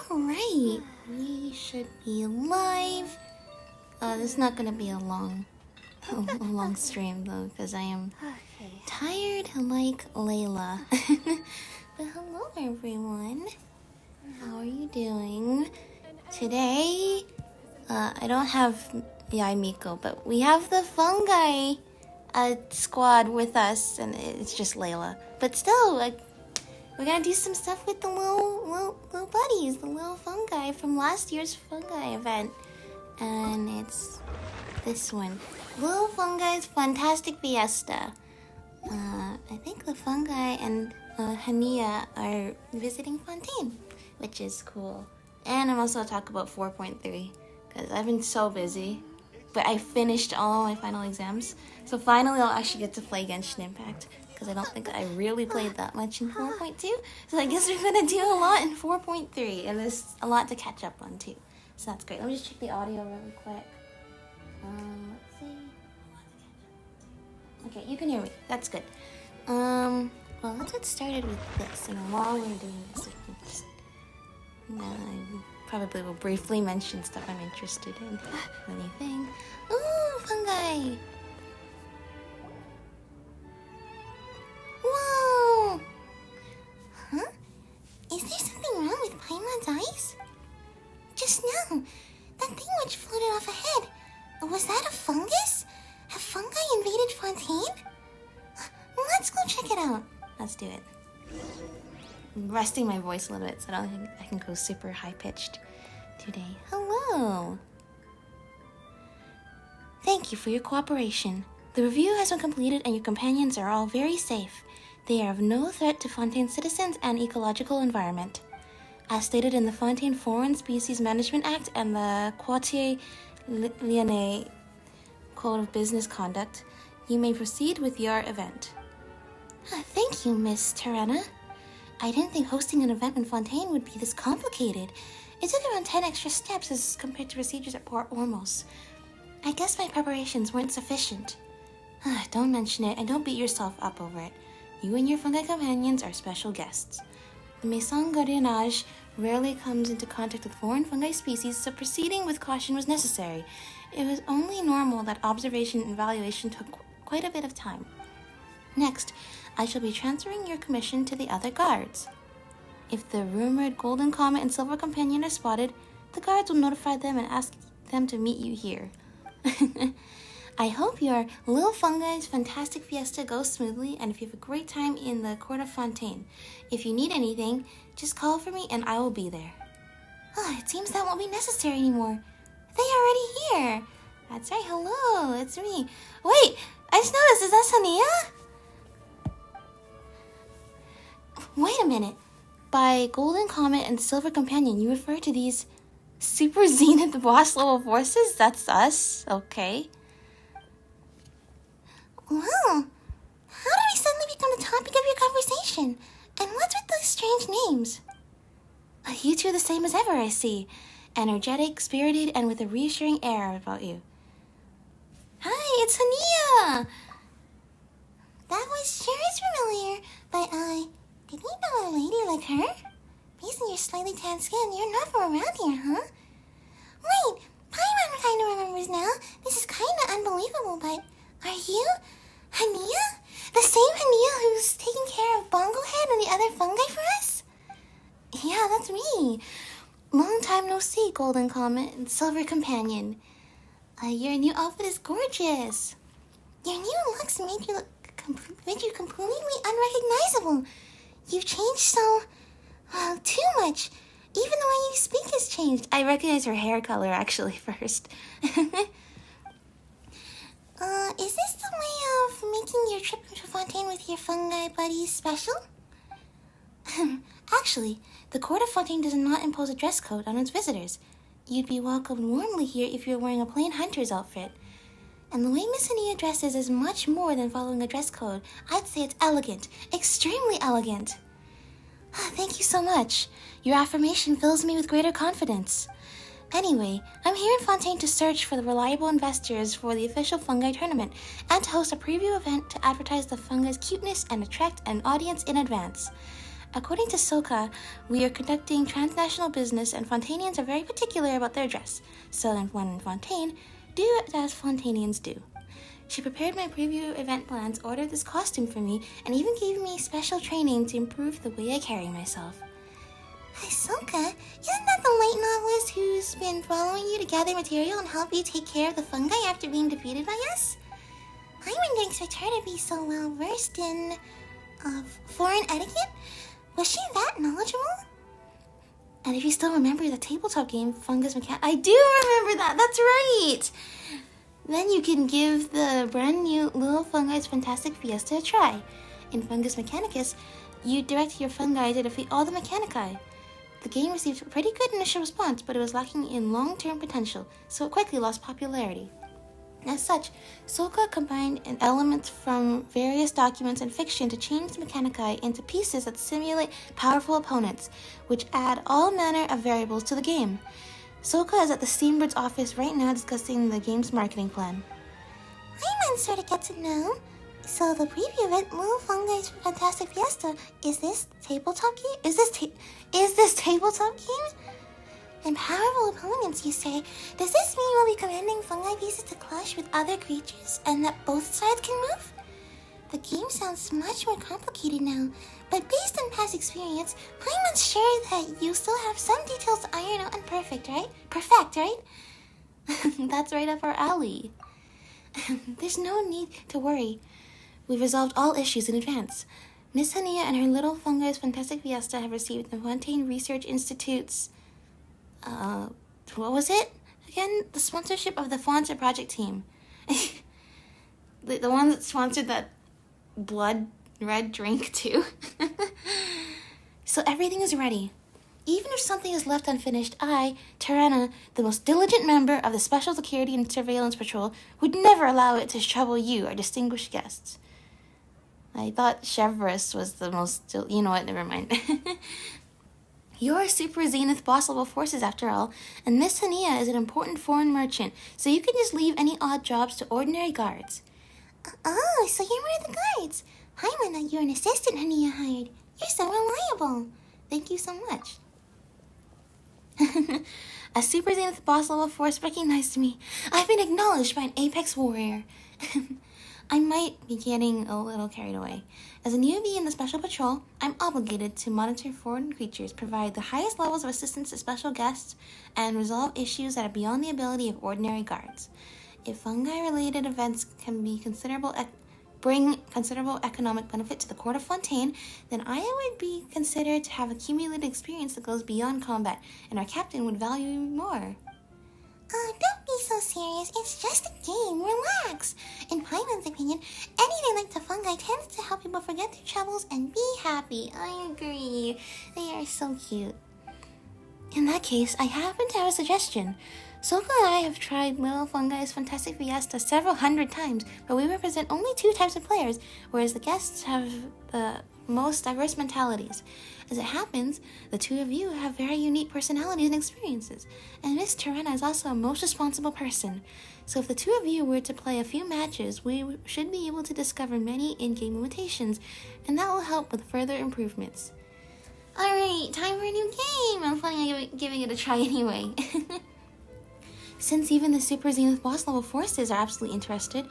Alright, we should be live. This is not gonna be a long stream though, because I am tired like Layla. But hello everyone. How are you doing? Today, I don't have Miko, but we have the Fungi squad with us, and it's just Layla. But still, we're gonna do some stuff with the little buddies, the little fungi from last year's fungi event. And it's this one. Lil Fungi's Fun-Tastic Fiesta. I think the fungi and Hania are visiting Fontaine, which is cool. And I'm also talking about 4.3, because I've been so busy. But I finished all my final exams, so finally I'll actually get to play Genshin Impact, because I don't think I really played that much in 4.2. So I guess we're gonna do a lot in 4.3, and there's a lot to catch up on too. So that's great. Let me just check the audio really quick. Let's see. Okay, you can hear me. That's good. Well, let's get started with this, and while we're doing this, I probably will briefly mention stuff I'm interested in. Anything? Ooh, fungi! Whoa! Huh? Is there something wrong with Paimon's eyes? Just now, that thing which floated off ahead, was that a fungus? Have fungi invaded Fontaine? Let's go check it out. Let's do it. I'm resting my voice a little bit so I don't think I can go super high-pitched today. Hello! Thank you for your cooperation. The review has been completed and your companions are all very safe. They are of no threat to Fontaine's citizens and ecological environment. As stated in the Fontaine Foreign Species Management Act and the Quartier Lyonnais Code of Business Conduct, you may proceed with your event. Thank you, Miss Terena. I didn't think hosting an event in Fontaine would be this complicated. It took around 10 extra steps as compared to procedures at Port Ormos. I guess my preparations weren't sufficient. Don't mention it and don't beat yourself up over it. You and your fungi companions are special guests. The Maison Gardiennage rarely comes into contact with foreign fungi species, so proceeding with caution was necessary. It was only normal that observation and evaluation took quite a bit of time. Next, I shall be transferring your commission to the other guards. If the rumored Golden Comet and Silver Companion are spotted, the guards will notify them and ask them to meet you here. I hope your Lil Fungi's Fun-Tastic Fiesta goes smoothly, and if you have a great time in the court of Fontaine. If you need anything, just call for me and I will be there. It seems that won't be necessary anymore. They are already here. That's right, hello, it's me. Wait, I just noticed, is that Sania? Wait a minute. By Golden Comet and Silver Companion, you refer to these Super Zenith boss level forces? That's us? Okay. Wow. How did we suddenly become the topic of your conversation? And what's with those strange names? You two are the same as ever, I see. Energetic, spirited, and with a reassuring air about you. Hi, it's Hania! That voice sure is familiar, but did we know a lady like her? Based on your slightly tanned skin, you're not from around here, huh? Wait, Paimon kinda remembers now. This is kinda unbelievable, but are you Hania? The same Hania who's taking care of Bonglehead and the other fungi for us? Yeah, that's me. Long time no see, Golden Comet and Silver Companion. Your new outfit is gorgeous. Your new looks made you completely unrecognizable. You've changed so too much. Even the way you speak has changed. I recognize her hair color actually first. Is this the way of making your trip to Fontaine with your fungi buddies special? Actually, the court of Fontaine does not impose a dress code on its visitors. You'd be welcomed warmly here if you were wearing a plain hunter's outfit. And the way Miss Ania dresses is much more than following a dress code. I'd say it's elegant. Extremely elegant. Thank you so much. Your affirmation fills me with greater confidence. Anyway, I'm here in Fontaine to search for the reliable investors for the official fungi tournament and to host a preview event to advertise the fungi's cuteness and attract an audience in advance. According to Soka, we are conducting transnational business and Fontanians are very particular about their dress. So when in Fontaine, do as Fontanians do. She prepared my preview event plans, ordered this costume for me, and even gave me special training to improve the way I carry myself. Hisoka, isn't that the light novelist who's been following you to gather material and help you take care of the fungi after being defeated by us? I wouldn't expect her to be so well versed in foreign etiquette. Was she that knowledgeable? And if you still remember the tabletop game, Fungus Mechanic, I do remember that. That's right. Then you can give the brand new Lil Fungi's Fun-Tastic Fiesta a try. In Fungus Mechanicus, you direct your fungi to defeat all the Mechanici. The game received a pretty good initial response, but it was lacking in long-term potential, so it quickly lost popularity. As such, Soka combined elements from various documents and fiction to change the Mechanici into pieces that simulate powerful opponents, which add all manner of variables to the game. Soka is at the Steambird's office right now discussing the game's marketing plan. I'm unsure to get to know. So the preview event, Lil Fungi's Fun-Tastic Fiesta, is this tabletop game? Is this tabletop game? And powerful opponents, you say? Does this mean we'll be commanding fungi pieces to clash with other creatures, and that both sides can move? The game sounds much more complicated now, but based on past experience, I'm unsure that you still have some details to iron out and perfect, right? That's right up our alley. There's no need to worry. We've resolved all issues in advance. Miss Hania and her Little Fungi's Fun-Tastic Fiesta have received the Fontaine Research Institute's what was it? Again, the sponsorship of the Fonta project team. the one that sponsored that blood red drink too. So everything is ready. Even if something is left unfinished, I, Tirana, the most diligent member of the Special Security and Surveillance Patrol, would never allow it to trouble you, our distinguished guests. I thought Chevreuse was the most... You know what? Never mind. You're Super Zenith Boss level forces after all, and Miss Hania is an important foreign merchant, so you can just leave any odd jobs to ordinary guards. Oh, so you're one of the guards. I might not you're an assistant Hania hired. You're so reliable. Thank you so much. A Super Zenith Boss level force recognized me. I've been acknowledged by an Apex warrior. I might be getting a little carried away. As a newbie in the Special Patrol, I'm obligated to monitor foreign creatures, provide the highest levels of assistance to special guests, and resolve issues that are beyond the ability of ordinary guards. If fungi-related events can be bring considerable economic benefit to the Court of Fontaine, then I would be considered to have accumulated experience that goes beyond combat, and our captain would value me more. Don't be so serious. It's just a game. Relax. In Paimon's opinion, anything like the fungi tends to help people forget their troubles and be happy. I agree. They are so cute. In that case, I happen to have a suggestion. Soka and I have tried Lil Fungi's Fun-Tastic Fiesta several hundred times, but we represent only 2 types of players, whereas the guests have the most diverse mentalities. As it happens, the 2 of you have very unique personalities and experiences, and Miss Tirana is also a most responsible person. So if the 2 of you were to play a few matches, we should be able to discover many in-game limitations, and that will help with further improvements. Alright, time for a new game! I'm planning on giving it a try anyway. Since even the Super Zenith Boss level forces are absolutely interested,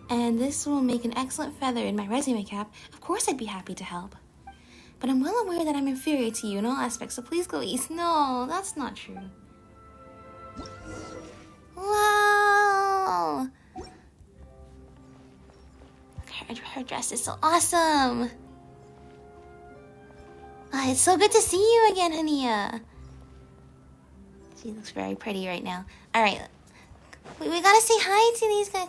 and this will make an excellent feather in my resume cap, of course I'd be happy to help. But I'm well aware that I'm inferior to you in all aspects, so please go east. No, that's not true. Wow! Her dress is so awesome! It's so good to see you again, Hania. She looks very pretty right now. Alright, we gotta say hi to these guys.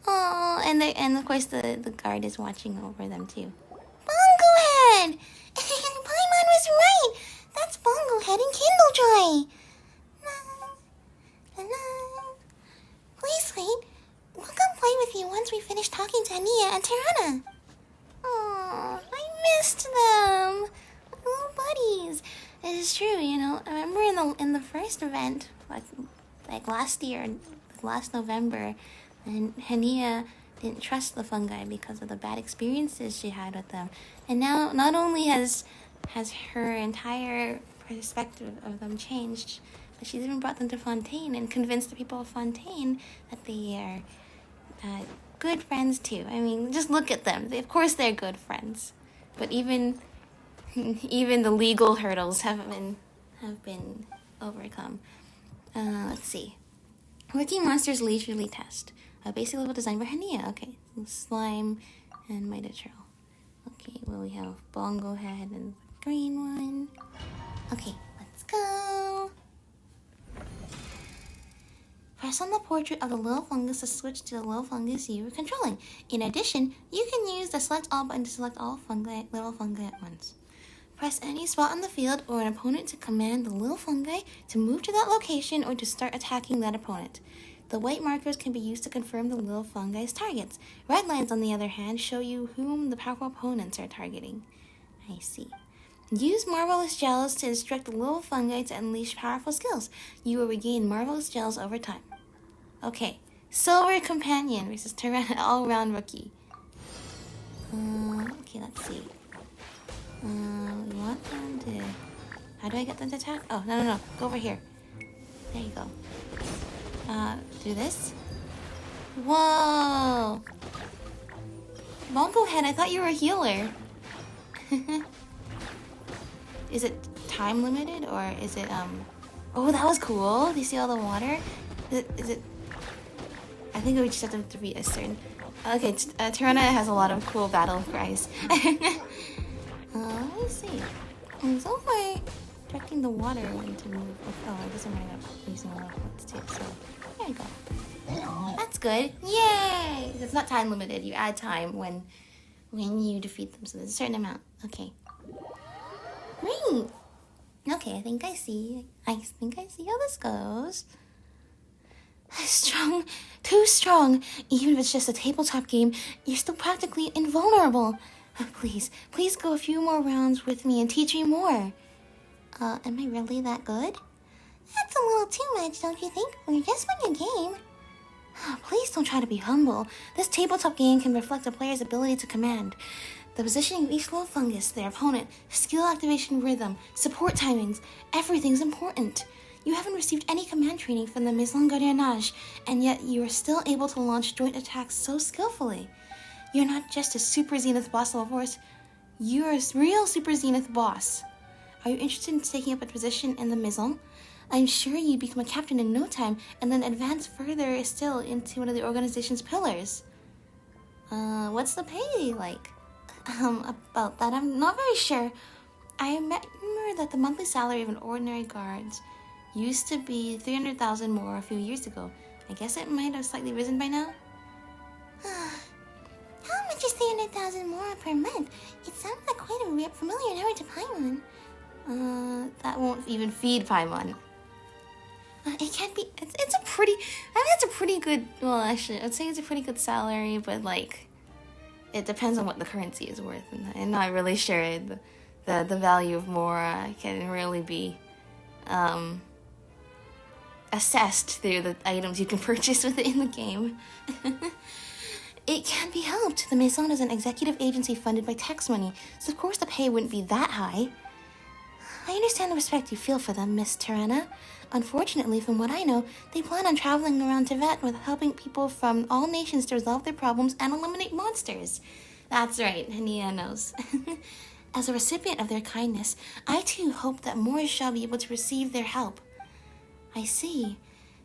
Oh, and of course the guard is watching over them too. Bongohead! Paimon was right! That's Bongohead and Kindlejoy! Please wait. We'll come play with you once we finish talking to Hania and Tirana. Oh, I missed them! Little buddies. It is true, you know. I remember in the first event, like last year, last November, and Hania didn't trust the fungi because of the bad experiences she had with them. And now, not only has has her entire perspective of them changed. But she's even brought them to Fontaine and convinced the people of Fontaine that they are good friends too. I mean, just look at them. Of course they're good friends. But even the legal hurdles have been overcome. Let's see. Working Monsters Leisurely Test. A basic level designed by Hania. Okay, slime and Mitatro. Okay, well we have Bongo Head and the green one. Okay, let's go. Press on the portrait of the Lil Fungus to switch to the Lil Fungus you were controlling. In addition, you can use the Select All button to select all Little Fungi at once. Press any spot on the field or an opponent to command the Lil Fungi to move to that location or to start attacking that opponent. The white markers can be used to confirm the Lil Fungi's targets. Red lines, on the other hand, show you whom the powerful opponents are targeting. I see. Use Marvelous Gels to instruct the Lil Fungi to unleash powerful skills. You will regain Marvelous Gels over time. Okay, Silver Companion versus Tyrant all-round rookie. Okay, let's see. We want them to... How do I get them to attack? Oh, no. Go over here. There you go. Do this. Whoa! Bongo Head, I thought you were a healer. Is it time limited or is it, Oh, that was cool. Do you see all the water? Is it... I think we just have to defeat a certain... Okay, Tirana has a lot of cool battle cries. Let me see. I'm so far directing the water to move. Oh, I guess I'm running up using a lot of points too, so there you go. That's good. Yay! It's not time limited. You add time when you defeat them, so there's a certain amount. Okay. Great! Okay, I think I see how this goes. Strong, too strong. Even if it's just a tabletop game, you're still practically invulnerable. Please go a few more rounds with me and teach me more. Am I really that good? That's a little too much, don't you think? We're just playing a game. Please don't try to be humble. This tabletop game can reflect a player's ability to command. The positioning of each Lil Fungus, their opponent, skill activation rhythm, support timings, everything's important. You haven't received any command training from the Maison Gardiennage, and yet you are still able to launch joint attacks so skillfully. You're not just a Super Zenith boss level force, you're a real Super Zenith boss. Are you interested in taking up a position in the Maison? I'm sure you'd become a captain in no time, and then advance further still into one of the organization's pillars. What's the pay like? About that, I'm not very sure. I remember that the monthly salary of an ordinary guard used to be 300,000 more a few years ago. I guess it might have slightly risen by now. How much is 300,000 more per month? It sounds like quite a familiar number to Paimon. That won't even feed Paimon. It can't be. It's a pretty. I mean, it's a pretty good. Well, actually, I'd say it's a pretty good salary, but like, it depends on what the currency is worth, and I'm not really sure the value of Mora can really be assessed through the items you can purchase with it in the game. It can't be helped. The Maison is an executive agency funded by tax money, so of course the pay wouldn't be that high. I understand the respect you feel for them, Miss Tirana. Unfortunately, from what I know, they plan on traveling around Tibet with helping people from all nations to resolve their problems and eliminate monsters. That's right, Hania knows. As a recipient of their kindness, I too hope that more shall be able to receive their help. I see.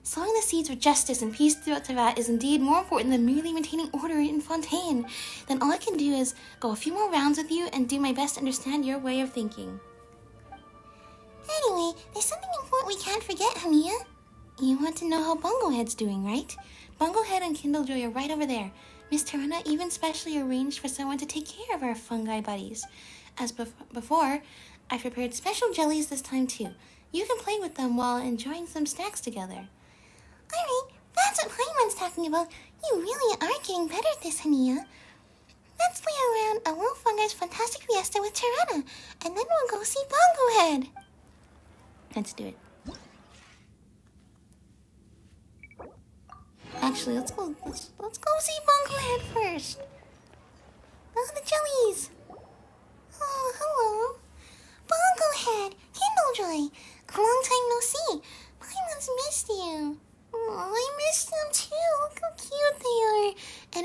Sowing the seeds of justice and peace throughout Tibet is indeed more important than merely maintaining order in Fontaine. Then all I can do is go a few more rounds with you and do my best to understand your way of thinking. Anyway, there's something important we can't forget, Hania. You want to know how Bongo Head's doing, right? Bongo Head and Kindlejoy are right over there. Miss Tirana even specially arranged for someone to take care of our fungi buddies. As before, I've prepared special jellies this time too. You can play with them while enjoying some snacks together. Alright, that's what Paimon's talking about. You really are getting better at this, Hania. Let's play around a Lil Fungi's Fun-Tastic Fiesta with Tirana, and then we'll go see Bongo Head. Let's do it. Actually, let's go see Bongo Head first. Oh, the jellies. Oh, hello.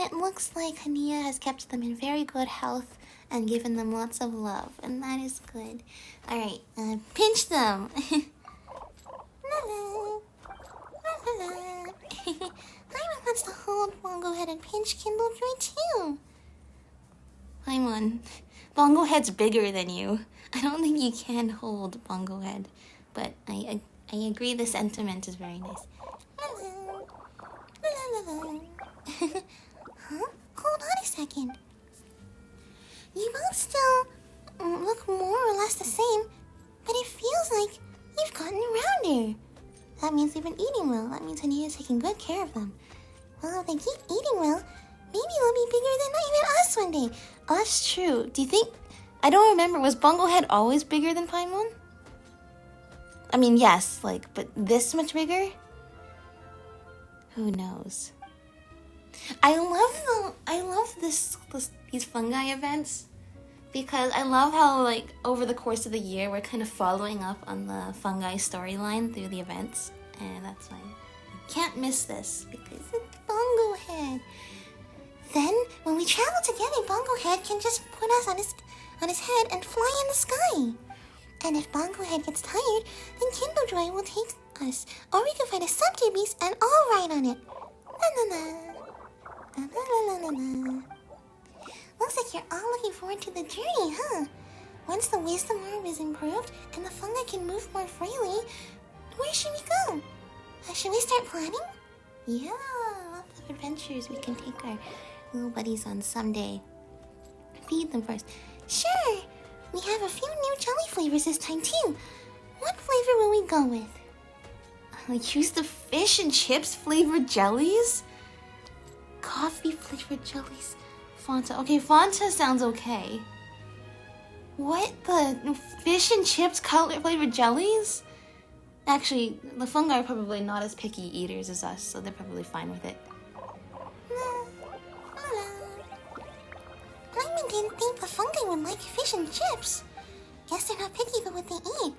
it looks like Hania has kept them in very good health and given them lots of love, and that is good. Alright, pinch them! Paimon wants to hold Bongo Head and pinch Kindlejoy too. Paimon, Bongo Head's bigger than you. I don't think you can hold Bongo Head, but I agree the sentiment is very nice. Huh? Hold on a second. You both still look more or less the same, but it feels like you've gotten rounder. That means you've been eating well. That means Hania's taking good care of them. Well, if they keep eating well, maybe they'll be bigger than even us one day. Oh, that's true. Do you think... I don't remember. Was Bongo Head always bigger than Paimon? I mean, yes, like, but this much bigger? Who knows? I love these fungi events because I love how, like, over the course of the year we're kind of following up on the fungi storyline through the events, and that's why you can't miss this because it's Bongo Head. Then when we travel together, Bongo Head can just put us on his head and fly in the sky. And if Bongo Head gets tired, then Kindlejoy will take us, or we can find a subtier beast and all ride on it. Looks like you're all looking forward to the journey, huh? Once the wisdom orb is improved and the fungi can move more freely, where should we go? Should we start planning? Yeah, lots of adventures we can take our little buddies on someday. Feed them first. Sure! We have a few new jelly flavors this time too. What flavor will we go with? Use the fish and chips flavored jellies? Coffee flavored jellies. Fanta. Okay, Fanta sounds okay. What? The fish and chips flavored jellies? Actually, the fungi are probably not as picky eaters as us, so they're probably fine with it. I didn't think the fungi would like fish and chips. Guess they're not picky about what they eat.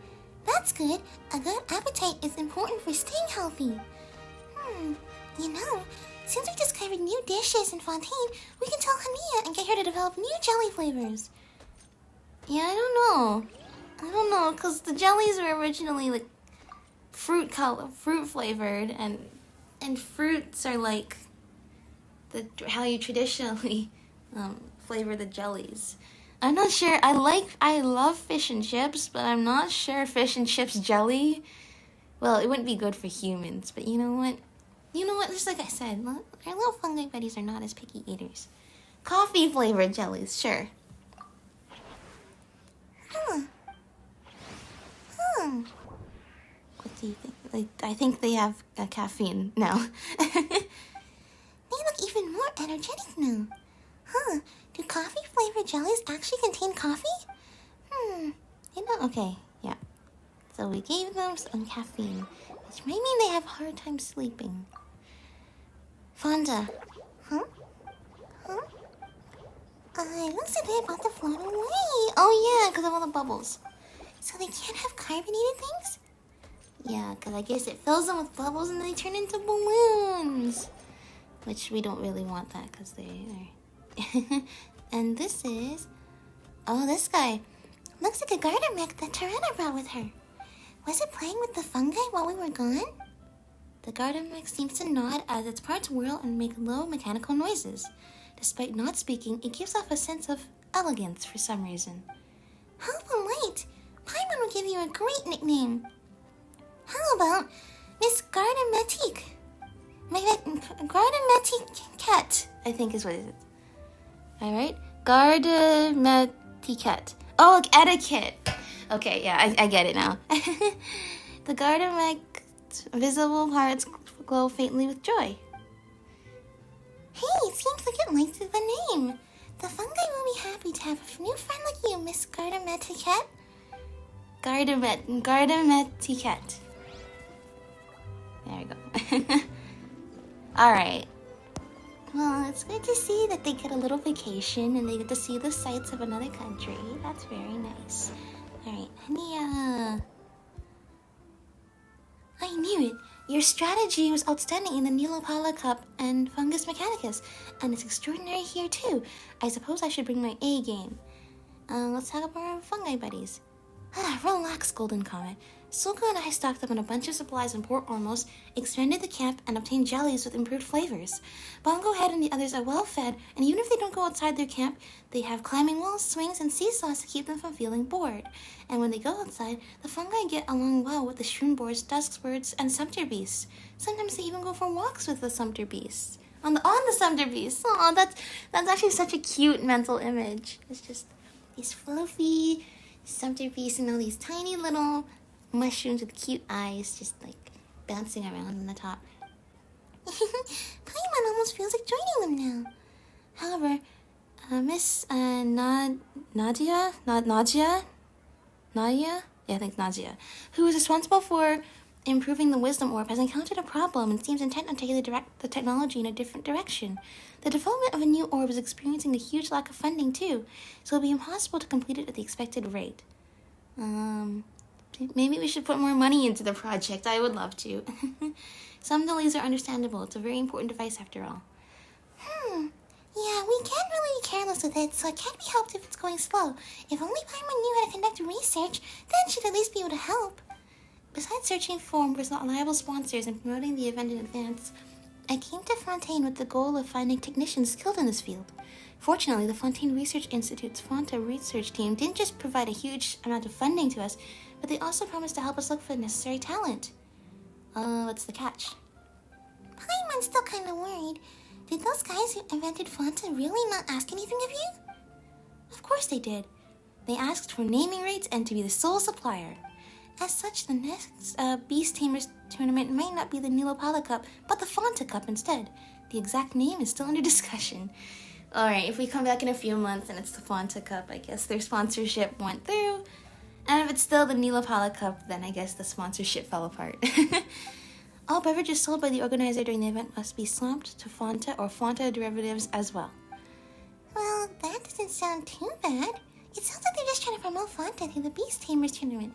That's good. A good appetite is important for staying healthy. You know, since we discovered new dishes in Fontaine, we can tell Hania and get her to develop new jelly flavors. Yeah, I don't know, because the jellies were originally like fruit flavored, and fruits are like how you traditionally flavor the jellies. I'm not sure. I love fish and chips, but I'm not sure fish and chips jelly. Well, it wouldn't be good for humans, but you know what? Just like I said, our little fungi buddies are not as picky eaters. Coffee flavored jellies, sure. What do you think? I think they have caffeine now. They look even more energetic now. Do coffee-flavored jellies actually contain coffee? Okay, yeah. So we gave them some caffeine, which may mean they have a hard time sleeping. Fonda. It looks like they're about to float away. Oh yeah, because of all the bubbles. So they can't have carbonated things? Yeah, because I guess it fills them with bubbles and they turn into balloons. Which we don't really want that because they are... And this is... Oh, this guy. Looks like a garter mech that Tirana brought with her. Was it playing with the fungi while we were gone? The garter mech seems to nod as its parts whirl and make low mechanical noises. Despite not speaking, it gives off a sense of elegance for some reason. How polite! Paimon will give you a great nickname. How about Miss Gardemetique? Gardemetique, I think is what it is. Alright? Gardemetique. Oh, like etiquette. Okay, yeah, I get it now. The Gardemetic's visible parts glow faintly with joy. Hey, it seems like it likes the name. The fungi will be happy to have a new friend like you, Miss Gardemetique. Gardemetique. There we go. Alright. Well, it's good to see that they get a little vacation and they get to see the sights of another country. That's very nice. Alright, Hania. I knew it. Your strategy was outstanding in the Neolopala Cup and Fungus Mechanicus, and it's extraordinary here too. I suppose I should bring my A game. Let's talk about our fungi buddies. Relax, Golden Comet. Sulka and I stocked up on a bunch of supplies in Port Ormos, expanded the camp, and obtained jellies with improved flavors. Bongo Head and the others are well fed, and even if they don't go outside their camp, they have climbing walls, swings, and seesaws to keep them from feeling bored. And when they go outside, the fungi get along well with the shroomboars, duskbirds, and sumpter beasts. Sometimes they even go for walks with the sumpter beasts. On the sumpter beasts. Oh, that's actually such a cute mental image. It's just these fluffy sumpter beasts and all these tiny little mushrooms with cute eyes just like bouncing around on the top. Paimon almost feels like joining them now. However, Miss Nadia, who is responsible for improving the wisdom orb, has encountered a problem and seems intent on taking the technology in a different direction. The development of a new orb is experiencing a huge lack of funding too, so it'll be impossible to complete it at the expected rate. Maybe we should put more money into the project. I would love to. Some delays are understandable. It's a very important device after all. Yeah, we can't really be careless with it, so it can't be helped if it's going slow. If only Paimon knew how to conduct research, then she'd at least be able to help. Besides searching for reliable sponsors and promoting the event in advance, I came to Fontaine with the goal of finding technicians skilled in this field. Fortunately, the Fontaine Research Institute's Fonta research team didn't just provide a huge amount of funding to us, but they also promised to help us look for the necessary talent. What's the catch? Paimon's still kind of worried. Did those guys who invented Fonta really not ask anything of you? Of course they did. They asked for naming rights and to be the sole supplier. As such, the next Beast Tamers tournament might not be the Neolopala Cup, but the Fonta Cup instead. The exact name is still under discussion. Alright, if we come back in a few months and it's the Fonta Cup, I guess their sponsorship went through. And if it's still the Neolopala Cup, then I guess the sponsorship fell apart. All beverages sold by the organizer during the event must be swapped to Fonta or Fonta derivatives as well. Well, that doesn't sound too bad. It sounds like they're just trying to promote Fonta through the Beast Tamers tournament.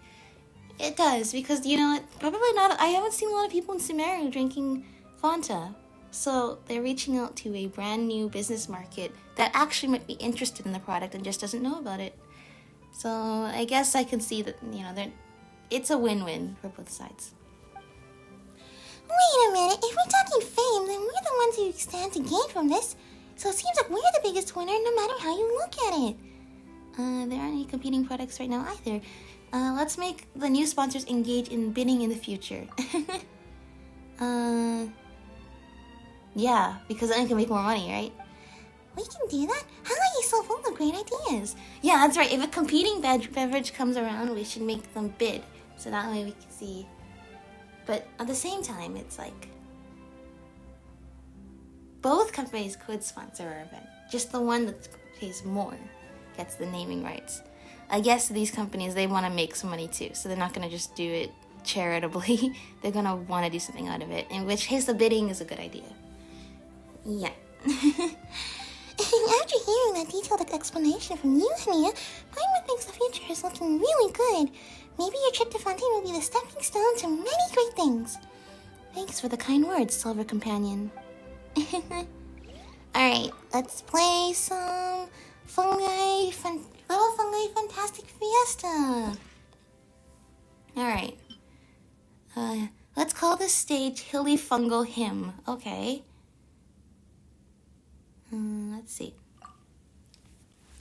It does, because, you know, probably not. I haven't seen a lot of people in Sumeru drinking Fonta. So they're reaching out to a brand new business market that actually might be interested in the product and just doesn't know about it. So I guess I can see that, you know, it's a win-win for both sides. Wait a minute, if we're talking fame, then we're the ones who stand to gain from this. So it seems like we're the biggest winner no matter how you look at it. There aren't any competing products right now either. Let's make the new sponsors engage in bidding in the future. Yeah, because then we can make more money, right? We can do that? How are you so full of great ideas? Yeah, that's right. If a competing beverage comes around, we should make them bid. So that way we can see. But at the same time, it's like both companies could sponsor our event. Just the one that pays more gets the naming rights. I guess these companies, they want to make some money too, so they're not going to just do it charitably. They're going to want to do something out of it, in which case the bidding is a good idea. Yeah. After hearing that detailed explanation from you, Hania, Paimon thinks the future is looking really good. Maybe your trip to Fontaine will be the stepping stone to many great things. Thanks for the kind words, Silver Companion. Alright, let's play some Lil Fungi Fun-Tastic Fiesta. Alright. Let's call this stage Hilly Fungal Hymn. Okay. Let's see.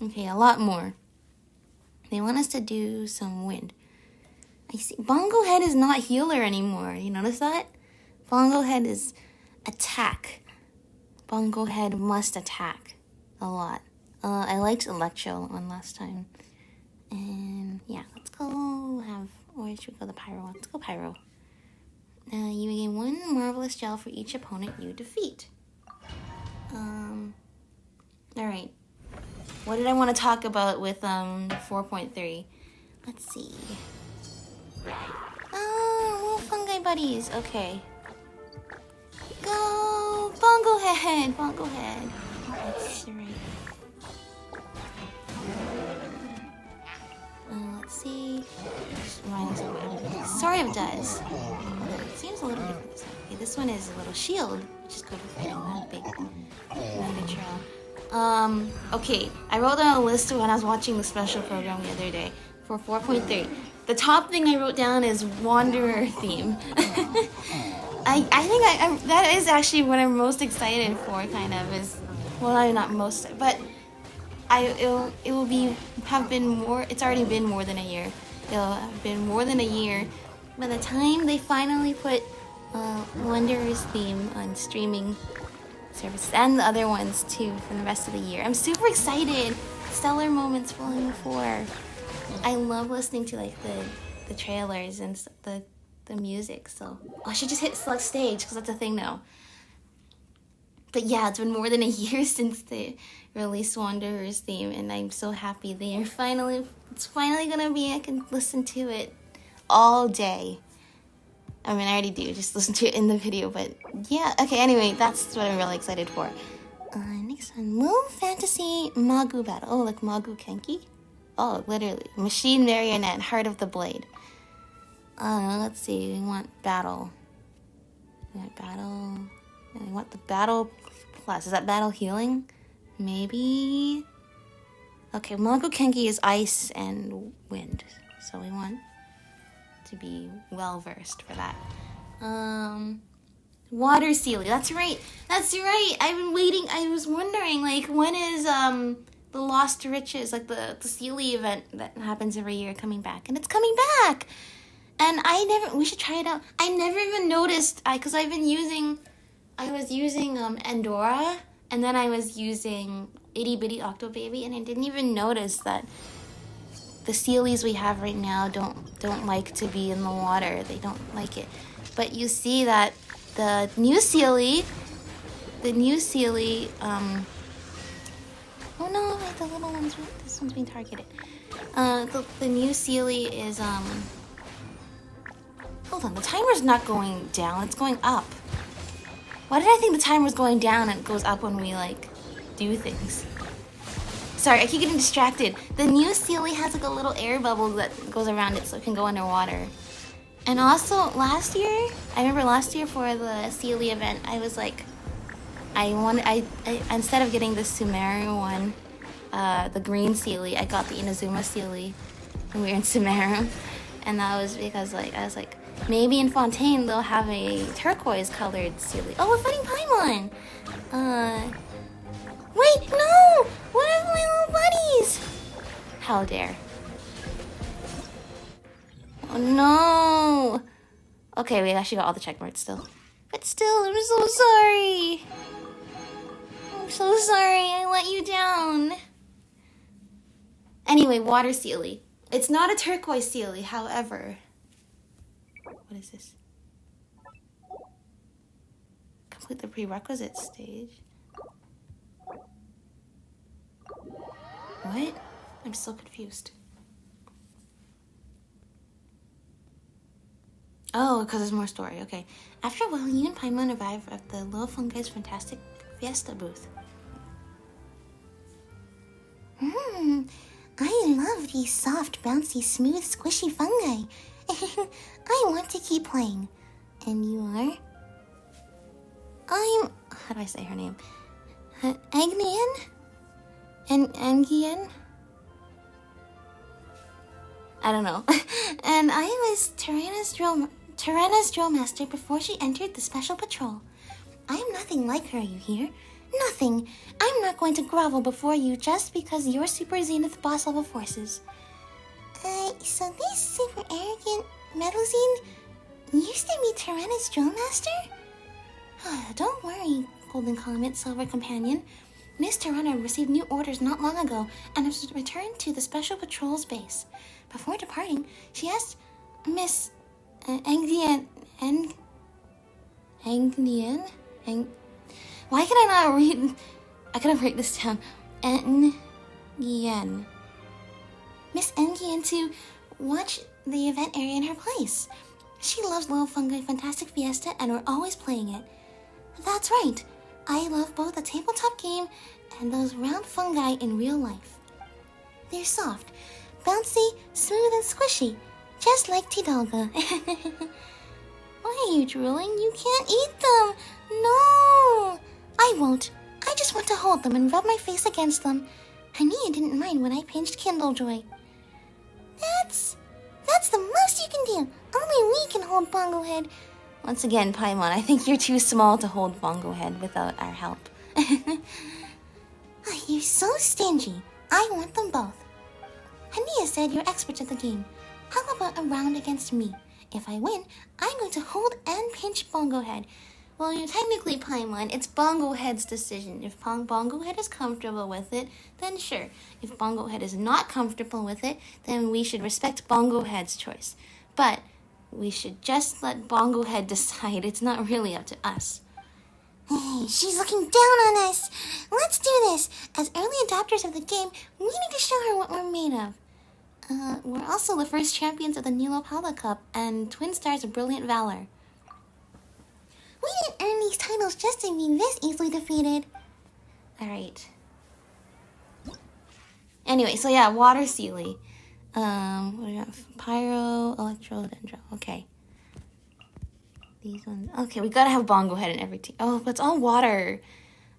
Okay, a lot more. They want us to do some wind. I see. Bongo Head is not healer anymore. You notice that? Bongo Head is attack. Bongo Head must attack a lot. I liked Electro one last time. And yeah, let's go or should we go the Pyro one? Let's go Pyro. You gain one Marvelous Gel for each opponent you defeat. Alright. What did I want to talk about with 4.3? Let's see. Oh, little fungi buddies. Okay. Go! Bongo Head! Bongo Head. Oh, that's right. Let's see. Just remind us of what everybody's sort of does. It seems a little different this time. Okay, this one is a little shield, which is good with that big mega trail. Okay, I wrote down a list when I was watching the special program the other day for 4.3. The top thing I wrote down is Wanderer theme. I think that is actually what I'm most excited for, kind of, is, well, I'm not most, but it will have been more, it's already been more than a year. It'll have been more than a year by the time they finally put Wanderer's theme on streaming services, and the other ones too, for the rest of the year. I'm super excited. Stellar Moments Volume 4. I love listening to like the trailers and the music, so I should just hit select stage because that's a thing now. But yeah, it's been more than a year since they released Wanderer's theme, and I'm so happy it's finally gonna be, I can listen to it all day. I mean, I already do, just listen to it in the video, but yeah. Okay, anyway, that's what I'm really excited for. Next one, Lil Fantasy Magu Battle. Oh, like Magu Kenki? Oh, literally. Machine Marionette, Heart of the Blade. Let's see, we want battle. We want the battle plus. Is that battle healing? Maybe? Okay, Magu Kenki is ice and wind, so we want to be well versed for that. Water Sealy. That's right. I've been waiting. I was wondering, like, when is the Lost Riches, like the Sealy event that happens every year, coming back? And it's coming back. And we should try it out. I never even noticed, because I was using Andorra, and then I was using Itty Bitty Octo Baby, and I didn't even notice that the Sealies we have right now don't like to be in the water. They don't like it. But you see that the new Sealy, oh no, wait, the little ones, this one's being targeted. The new Sealy is, hold on, the timer's not going down, it's going up. Why did I think the timer was going down and it goes up when we, like, do things? Sorry, I keep getting distracted. The new Sealy has, like, a little air bubble that goes around it so it can go underwater. And also, I remember last year for the Sealy event, I was like, I instead of getting the Sumeru one, the green Sealy, I got the Inazuma Sealy when we were in Sumeru. And that was because, like, I was like, maybe in Fontaine they'll have a turquoise colored Sealy. Oh, we're fighting Paimon! Wait, no! What of my little buddies? How dare. Oh no! Okay, we actually got all the check marks still. But still, I'm so sorry! I'm so sorry, I let you down. Anyway, Water Sealy. It's not a turquoise Sealy, however. What is this? Complete the prerequisite stage. What? I'm so confused. Oh, because there's more story. Okay. After a while, you and Paimon arrive at the Lil Fungi's Fun-Tastic Fiesta booth. I love these soft, bouncy, smooth, squishy fungi. I want to keep playing. And you are? How do I say her name? Agnian? Angian? I don't know. And I was Tyranna's drill master before she entered the special patrol. I am nothing like her, you hear? Nothing. I'm not going to grovel before you just because you're super zenith boss level forces. So this super arrogant Metalzine used to be Tyranna's drill master? Don't worry, Golden Comet Silver Companion. Miss Tyranna received new orders not long ago and has returned to the Special Patrol's base. Before departing, she asked Miss Why can I not read? I gotta break this down. Nguyen. Miss Nguyen to watch the event area in her place. She loves Lil Fungi Fun-Tastic Fiesta and we're always playing it. That's right. I love both the tabletop game and those round fungi in real life. They're soft, bouncy, smooth, and squishy, just like Teddygal. Why are you drooling? You can't eat them! No! I won't. I just want to hold them and rub my face against them. Hania didn't mind when I pinched Kindlejoy. That's the most you can do. Only we can hold Bongo Head. Once again, Paimon, I think you're too small to hold Bongo Head without our help. You're so stingy. I want them both. Hania said you're experts at the game. How about a round against me? If I win, I'm going to hold and pinch Bongo Head. Well, you're technically Paimon. It's Bongo Head's decision. If Bongo Head is comfortable with it, then sure. If Bongo Head is not comfortable with it, then we should respect Bongo Head's choice. But we should just let Bongo Head decide. It's not really up to us. Hey, she's looking down on us. Let's do this. As early adopters of the game, we need to show her what we're made of. We're also the first champions of the Nilo Pala Cup and Twin Stars of Brilliant Valor. We didn't earn these titles just to be this easily defeated. Alright. Anyway, so yeah, Water Sealy. What do we got? Pyro, Electro, Dendro. Okay. These ones. Okay, we gotta have Bongo Head in every team. Oh, but it's all water.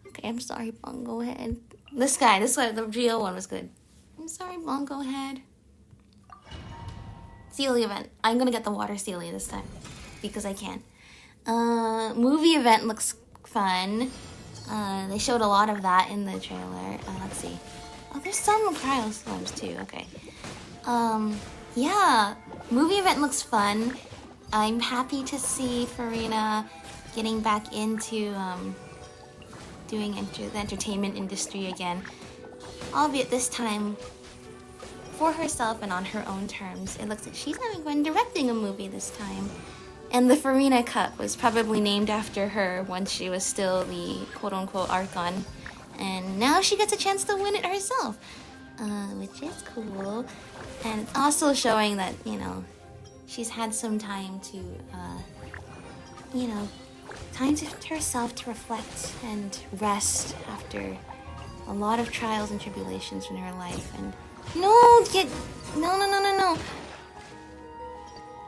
Okay, I'm sorry, Bongo Head. This guy, the Geo one was good. I'm sorry, Bongo Head. Sealy event. I'm gonna get the Water Sealy this time. Because I can. Movie event looks fun. They showed a lot of that in the trailer. Let's see. Oh, there's some cryo slimes too. Okay. Yeah. Movie event looks fun. I'm happy to see Farina getting back into doing the entertainment industry again. Albeit this time for herself and on her own terms. It looks like she's having fun directing a movie this time. And the Farina Cup was probably named after her once she was still the quote-unquote Archon. And now she gets a chance to win it herself. Which is cool. And it's also showing that, you know, she's had some time to, time to herself to reflect and rest after a lot of trials and tribulations in her life. And no.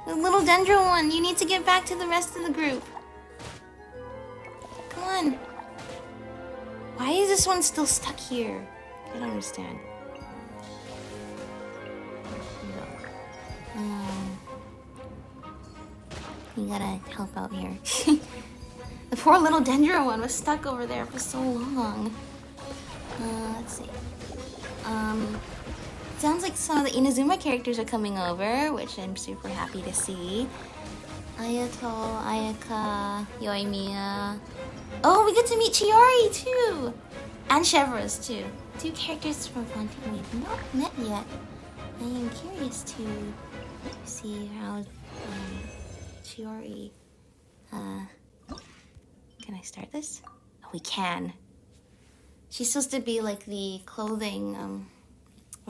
The little Dendro one, you need to get back to the rest of the group. Come on. Why is this one still stuck here? I don't understand. You gotta help out here. The poor little Dendro one was stuck over there for so long. Let's see. Sounds like some of the Inazuma characters are coming over, which I'm super happy to see. Ayato, Ayaka, Yoimiya. Oh, we get to meet Chiori too! And Chevrolet too. 2 characters from Fun-Tastic we've not met yet. I am curious to see how Chiori... Can I start this? Oh, we can. She's supposed to be like the clothing,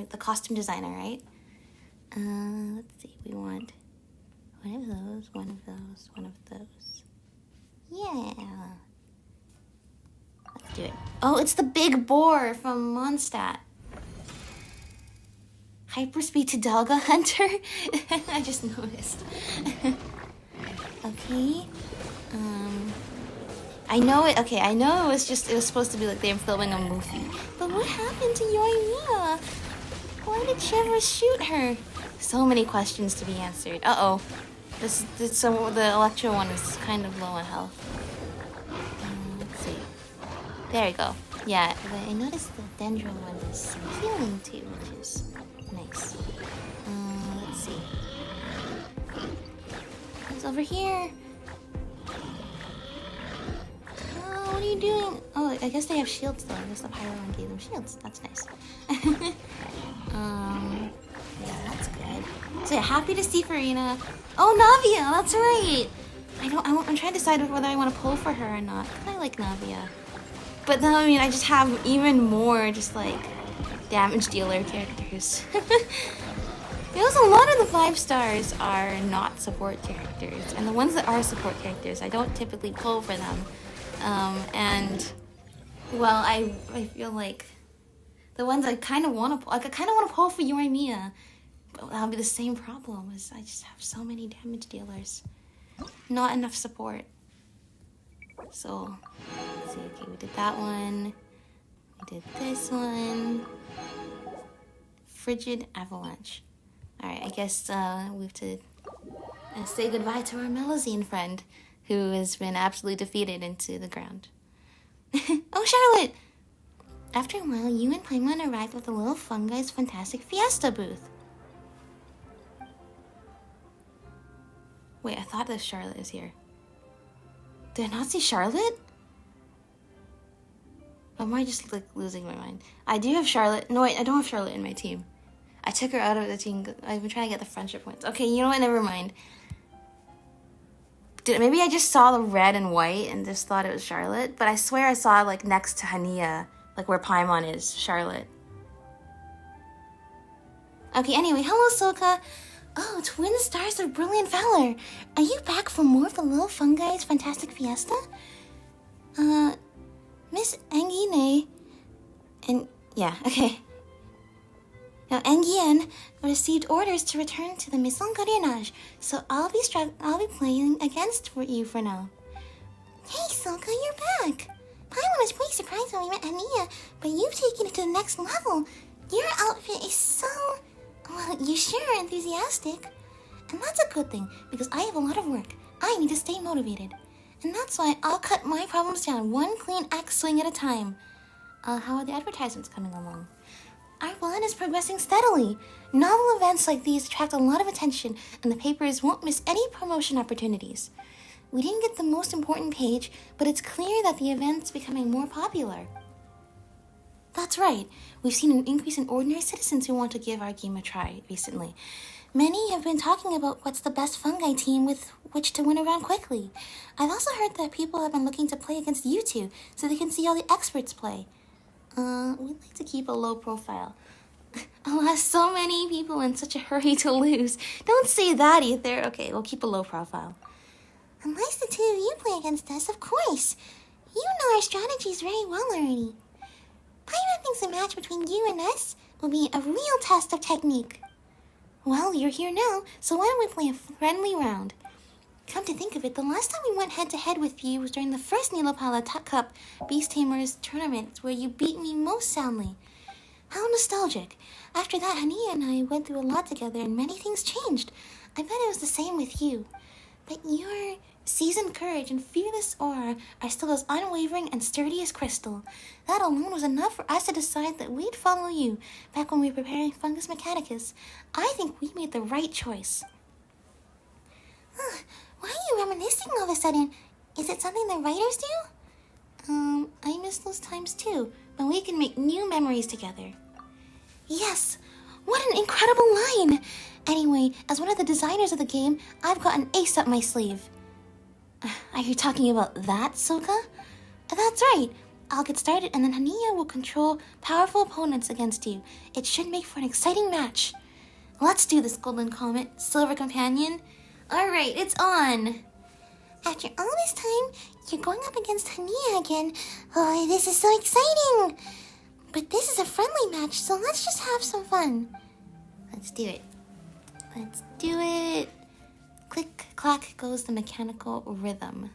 the costume designer, right? Let's see, we want one of those, one of those, one of those. Yeah. Let's do it. Oh, it's the big boar from Mondstadt. Hyperspeed Teddygal Hunter? I just noticed. Okay. I know it was supposed to be like they were filming a movie. But what happened to Yoimiya? Why did Chevrolet shoot her? So many questions to be answered. Uh-oh. The Electro one is kind of low on health. Let's see. There we go. Yeah, I noticed the Dendro one is healing too, which is nice. Let's see. It's over here. Oh, what are you doing? Oh, I guess they have shields though. I guess the Pyro one gave them shields. That's nice. Yeah, that's good. So yeah, happy to see Farina. Oh, Navia, that's right. I'm trying to decide whether I want to pull for her or not. I like Navia. But then, I mean, I just have even more just like damage dealer characters. Because a lot of the 5 stars are not support characters. And the ones that are support characters, I don't typically pull for them. And, well, I feel like the ones I kind of want to pull, like I kind of want to pull for Yoimiya But that'll be the same problem, is I just have so many damage dealers. Not enough support. So, let's see, okay, we did that one. We did this one. Frigid Avalanche. Alright, I guess we have to say goodbye to our Melusine friend, who has been absolutely defeated into the ground. Oh, Charlotte! After a while, you and Paimon arrived at the Lil Fungi's Fun-Tastic Fiesta booth. Wait, I thought this Charlotte is here. Did I not see Charlotte? Or am I just like losing my mind? I do have Charlotte. No, wait, I don't have Charlotte in my team. I took her out of the team. I've been trying to get the friendship points. Okay, you know what? Never mind. Maybe I just saw the red and white and just thought it was Charlotte. But I swear I saw like next to Hania, like where Paimon is, Charlotte. Okay, anyway, hello Soka. Oh, Twin Stars of Brilliant Valor. Are you back for more of the Lil Fungi's Fun-Tastic Fiesta? Miss Angine and yeah, okay. Now Angien received orders to return to the Maison Gardiennage, so I'll be playing against you for now. Hey Soka, you're back. Paimon was pretty surprised when we met Ania, but you've taken it to the next level. Your outfit is so, well, you sure are enthusiastic. And that's a good thing, because I have a lot of work. I need to stay motivated. And that's why I'll cut my problems down one clean axe swing at a time. How are the advertisements coming along? Our plan is progressing steadily. Novel events like these attract a lot of attention, and the papers won't miss any promotion opportunities. We didn't get the most important page, but it's clear that the event's becoming more popular. That's right. We've seen an increase in ordinary citizens who want to give our game a try recently. Many have been talking about what's the best fungi team with which to win around quickly. I've also heard that people have been looking to play against you two, so they can see how the experts play. We'd like to keep a low profile. Alas, so many people in such a hurry to lose. Don't say that either. Okay, we'll keep a low profile. Unless the two of you play against us, of course. You know our strategies very well already. Paimon thinks a match between you and us will be a real test of technique. Well, you're here now, so why don't we play a friendly round? Come to think of it, the last time we went head-to-head with you was during the first Nilopala Cup Beast Tamers tournament, where you beat me most soundly. How nostalgic. After that, Hania and I went through a lot together, and many things changed. I bet it was the same with you. But your seasoned courage and fearless aura are still as unwavering and sturdy as crystal. That alone was enough for us to decide that we'd follow you back when we were preparing Fungus Mechanicus. I think we made the right choice. Why are you reminiscing all of a sudden? Is it something the writers do? I miss those times too, when we can make new memories together. Yes! What an incredible line! Anyway, as one of the designers of the game, I've got an ace up my sleeve. Are you talking about that, Soka? That's right. I'll get started and then Hania will control powerful opponents against you. It should make for an exciting match. Let's do this, Golden Comet, Silver Companion. Alright, it's on. After all this time, you're going up against Hania again. Oh, this is so exciting. But this is a friendly match, so let's just have some fun. Let's do it. Let's do it. Click, clack goes the mechanical rhythm.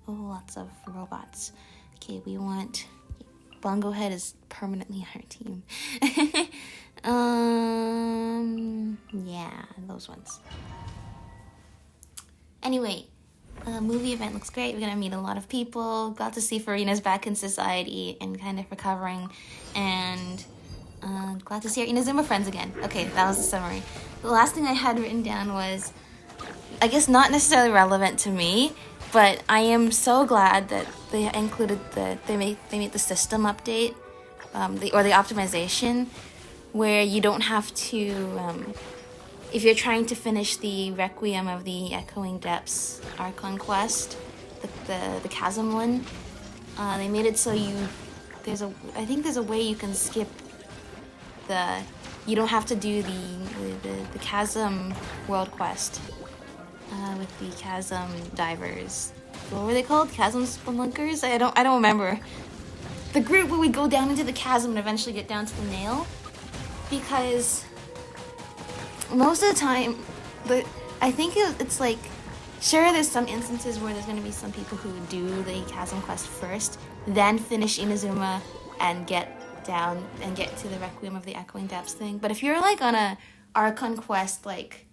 Oh, lots of robots. Okay, we want... Bongo Head is permanently on our team. Yeah, those ones. Anyway, the movie event looks great. We're gonna meet a lot of people. Got to see Farina's back in society and kind of recovering. And glad to see our Inazuma friends again. Okay, that was the summary. The last thing I had written down was, I guess not necessarily relevant to me, but I am so glad that they included they made the system update, or the optimization, where you don't have to, if you're trying to finish the Requiem of the Echoing Depths Archon quest, the Chasm one, they made it so I think there's a way you can skip you don't have to do the Chasm world quest with the Chasm divers. What were they called? Chasm Spelunkers? I don't remember. The group where we go down into the chasm and eventually get down to the nail, because most of the time, but I think it's like, sure, there's some instances where there's going to be some people who do the Chasm quest first, then finish Inazuma and get down and get to the Requiem of the Echoing Depths thing. But if you're like on a Archon quest, like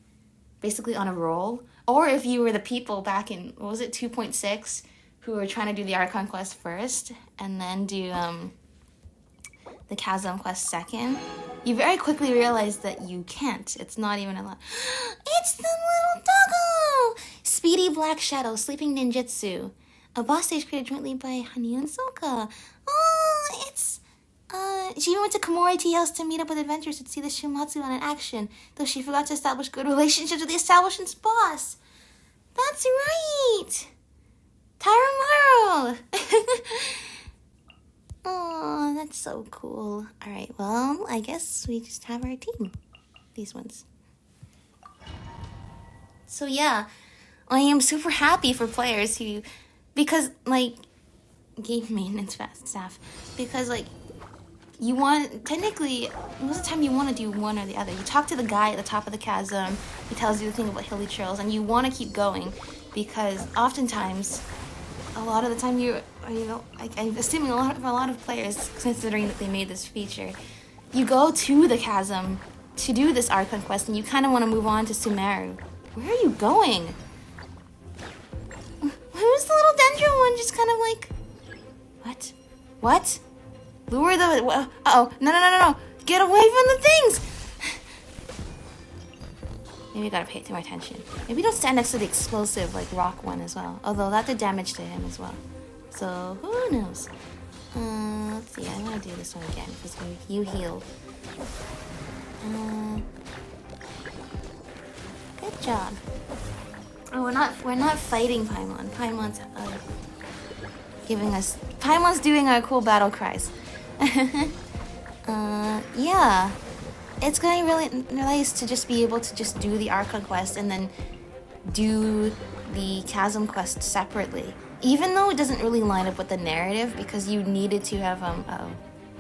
basically on a roll, or if you were the people back in, what was it, 2.6, who were trying to do the Archon quest first and then do the Chasm quest second, you very quickly realize that you can't. It's not even allowed. It's the little doggo! Speedy Black Shadow, Sleeping Ninjutsu. A boss stage created jointly by Hani and Soka. Oh, it's... she even went to Komori Tea House to meet up with adventurers to see the Shumatsu on in action, though she forgot to establish good relationships with the establishment's boss. That's right! Taramaro! Oh, that's so cool. Alright, well, I guess we just have our team. These ones. So yeah, I am super happy for players who, because, like, game maintenance staff, because, like, you want, technically, most of the time you want to do one or the other. You talk to the guy at the top of the chasm, he tells you the thing about hilly trails, and you want to keep going, because oftentimes, a lot of the time I'm assuming a lot of players, considering that they made this feature, you go to the chasm to do this Archon quest, and you kind of want to move on to Sumeru. Where are you going? Who's the little Dendro one just kind of like... What? What? Lure the... Uh-oh. No. Get away from the things! Maybe we gotta pay more attention. Maybe don't stand next to the explosive, like, rock one as well. Although that did damage to him as well. So, who knows? Let's see. I'm gonna do this one again, because you heal. Good job. Oh, we're not fighting Paimon. Paimon's giving us... Paimon's doing our cool battle cries. Yeah. It's gonna be really nice to just be able to just do the Archon quest and then do the Chasm quest separately. Even though it doesn't really line up with the narrative, because you needed to have,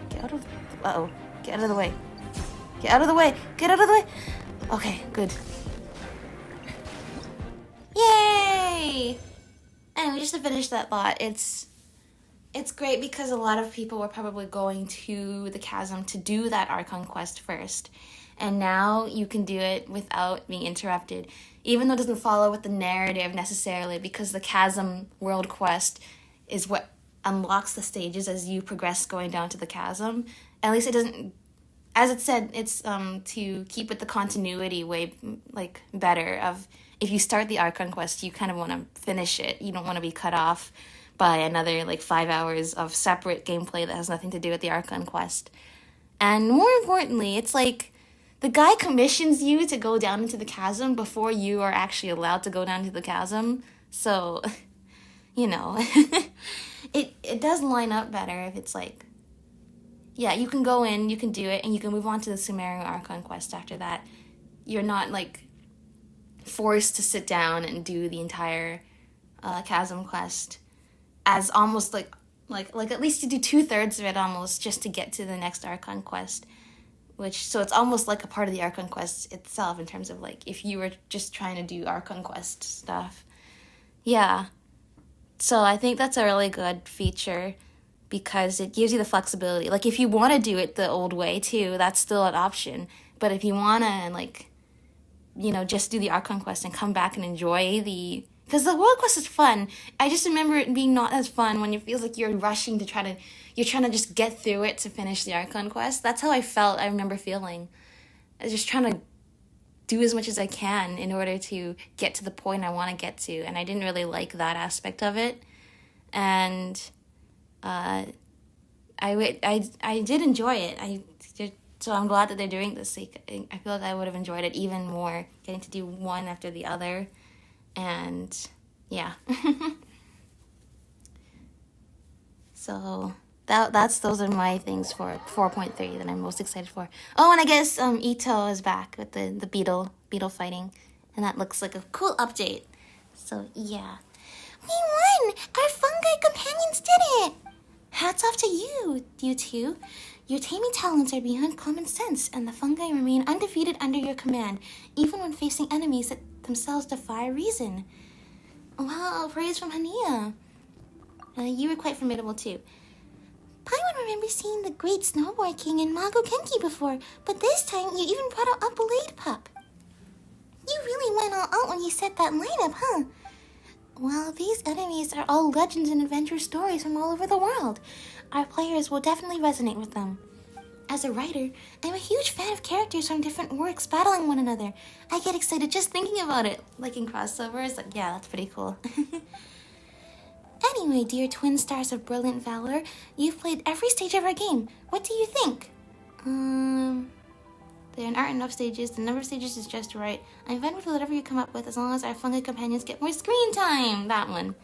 Get out of the way. Get out of the way! Get out of the way! Okay, good. Yay! Anyway, just to finish that thought, it's great because a lot of people were probably going to the Chasm to do that Archon quest first. And now you can do it without being interrupted. Even though it doesn't follow with the narrative necessarily, because the Chasm World Quest is what unlocks the stages as you progress going down to the Chasm. At least it doesn't... As it said, it's to keep with the continuity way, like, better of... If you start the Archon quest, you kind of want to finish it. You don't want to be cut off by another, like, 5 hours of separate gameplay that has nothing to do with the Archon quest. And more importantly, it's like the guy commissions you to go down into the chasm before you are actually allowed to go down to the chasm. So, you know, it does line up better if it's like, yeah, you can go in, you can do it, and you can move on to the Sumeru Archon quest after that. You're not, like, forced to sit down and do the entire chasm quest. As almost like at least you do 2/3 of it almost just to get to the next Archon quest, so it's almost like a part of the Archon quest itself in terms of like if you were just trying to do Archon quest stuff. Yeah, so I think that's a really good feature because it gives you the flexibility. Like if you want to do it the old way too, that's still an option. But if you want to like, you know, just do the Archon quest and come back and enjoy because the world quest is fun. I just remember it being not as fun when it feels like you're rushing to you're trying to just get through it to finish the Archon quest. That's how I felt. I remember feeling. I was just trying to do as much as I can in order to get to the point I want to get to. And I didn't really like that aspect of it. And I did enjoy it. So I'm glad that they're doing this. I feel like I would have enjoyed it even more, getting to do one after the other. And yeah. So those are my things for 4.3 that I'm most excited for. Oh, and I guess Ito is back with the beetle fighting, and that looks like a cool update. So yeah, we won! Our fungi companions did it! Hats off to you two. Your taming talents are beyond common sense, and the fungi remain undefeated under your command, even when facing enemies that themselves defy reason. Wow, praise from Hania. You were quite formidable too. Paimon remembers seeing the great snowboard king and Mago Genki before, but this time you even brought out a Blade Pup. You really went all out when you set that lineup, huh? Well, these enemies are all legends and adventure stories from all over the world. Our players will definitely resonate with them. As a writer, I'm a huge fan of characters from different works battling one another. I get excited just thinking about it. Like in crossovers, like, yeah, that's pretty cool. Anyway, dear twin stars of brilliant valor, you've played every stage of our game. What do you think? There aren't enough stages. The number of stages is just right. I'm fine with whatever you come up with as long as our fungi companions get more screen time. That one.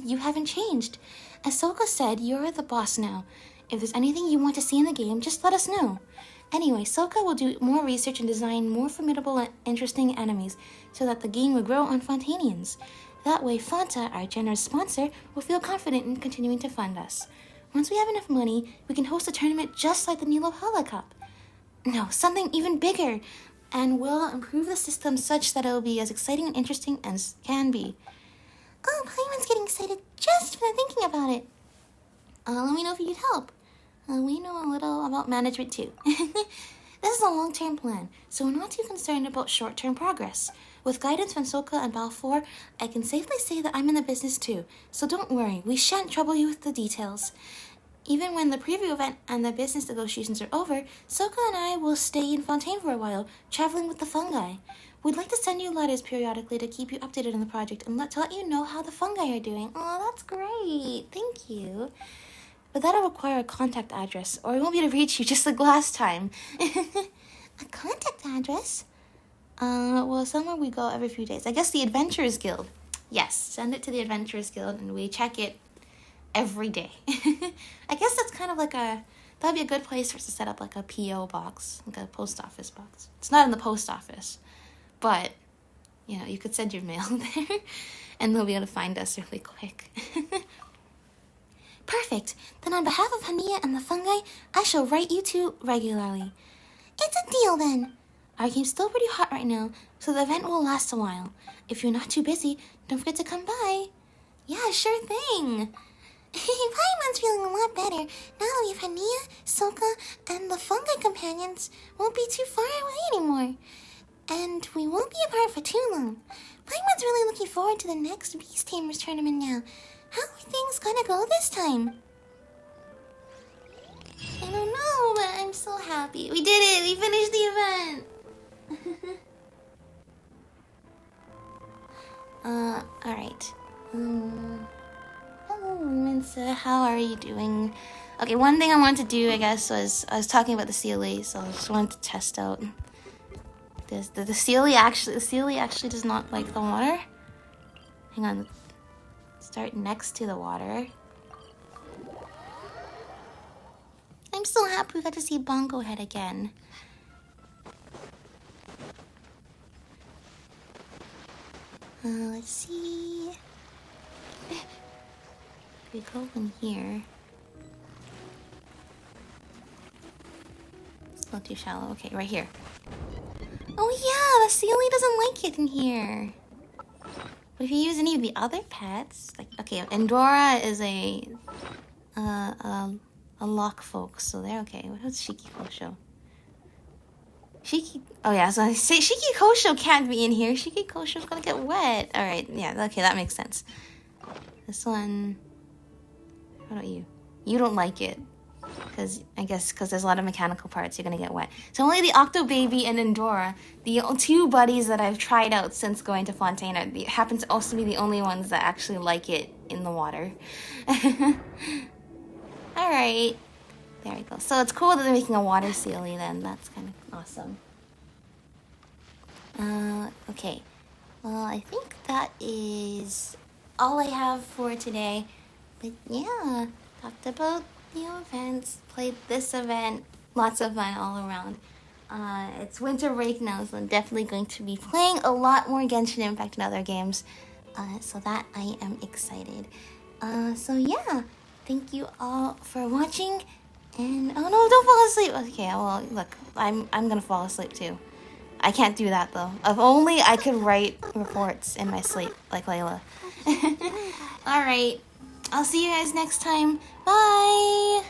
You haven't changed. Ahsoka said you're the boss now. If there's anything you want to see in the game, just let us know. Anyway, Soka will do more research and design more formidable and interesting enemies so that the game will grow on Fontanians. That way, Fanta, our generous sponsor, will feel confident in continuing to fund us. Once we have enough money, we can host a tournament just like the Nilo Hala Cup. No, something even bigger, and we'll improve the system such that it'll be as exciting and interesting as can be. Oh, Paimon's getting excited just for thinking about it. Let me know if you need help. We know a little about management too. This is a long-term plan, so we're not too concerned about short-term progress. With guidance from Soka and Balfour, I can safely say that I'm in the business too, so don't worry, we shan't trouble you with the details. Even when the preview event and the business negotiations are over, Soka and I will stay in Fontaine for a while, traveling with the fungi. We'd like to send you letters periodically to keep you updated on the project and to let you know how the fungi are doing. Oh, that's great. Thank you. But that'll require a contact address, or we won't be able to reach you just like last time. A contact address? Well, somewhere we go every few days. I guess the Adventurers Guild. Yes, send it to the Adventurers Guild and we check it every day. I guess that's kind of like that'd be a good place for us to set up like a P.O. box, like a post office box. It's not in the post office, but, you know, you could send your mail there and they'll be able to find us really quick. Perfect. Then on behalf of Hania and the fungi, I shall write you two regularly. It's a deal then. Our game's still pretty hot right now, so the event will last a while. If you're not too busy, don't forget to come by. Yeah, sure thing. Paimon's feeling a lot better. Now that we have Hania, Soka, and the fungi companions won't be too far away anymore. And we won't be apart for too long. Paimon's really looking forward to the next Beast Tamers tournament now. How are things gonna go this time? I don't know, but I'm so happy. We did it! We finished the event! Alright. Hello, Minsa. How are you doing? Okay, one thing I wanted to do, I guess, was I was talking about the CLA, so I just wanted to test out this. The CLA actually does not like the water. Hang on. Start next to the water. I'm so happy we got to see Bongo Head again. Let's see. We go in here. It's not too shallow. Okay, right here. Oh yeah, the CLA doesn't like it in here. But if you use any of the other pets, like, okay, Endora is a lock folk, so they're okay. What's Shiki Kosho? Oh yeah, so I say Shiki Kosho can't be in here. Shiki Kosho's gonna get wet. Alright, yeah, okay, that makes sense. This one, how about you? You don't like it. I guess because there's a lot of mechanical parts, you're gonna get wet. So only the Octo Baby and Endora, the two buddies that I've tried out since going to Fontaine, happen to also be the only ones that actually like it in the water. Alright. There we go. So it's cool that they're making a water CLE then. That's kind of awesome. Okay. Well, I think that is all I have for today. But yeah, talked about new events, played this event, lots of fun all around. It's winter break now, so I'm definitely going to be playing a lot more Genshin Impact and other games. So that I am excited. So yeah, thank you all for watching, And oh no, don't fall asleep. Okay, well look, I'm gonna fall asleep too. I can't do that though. If only I could write reports in my sleep like Layla. Alright. I'll see you guys next time. Bye!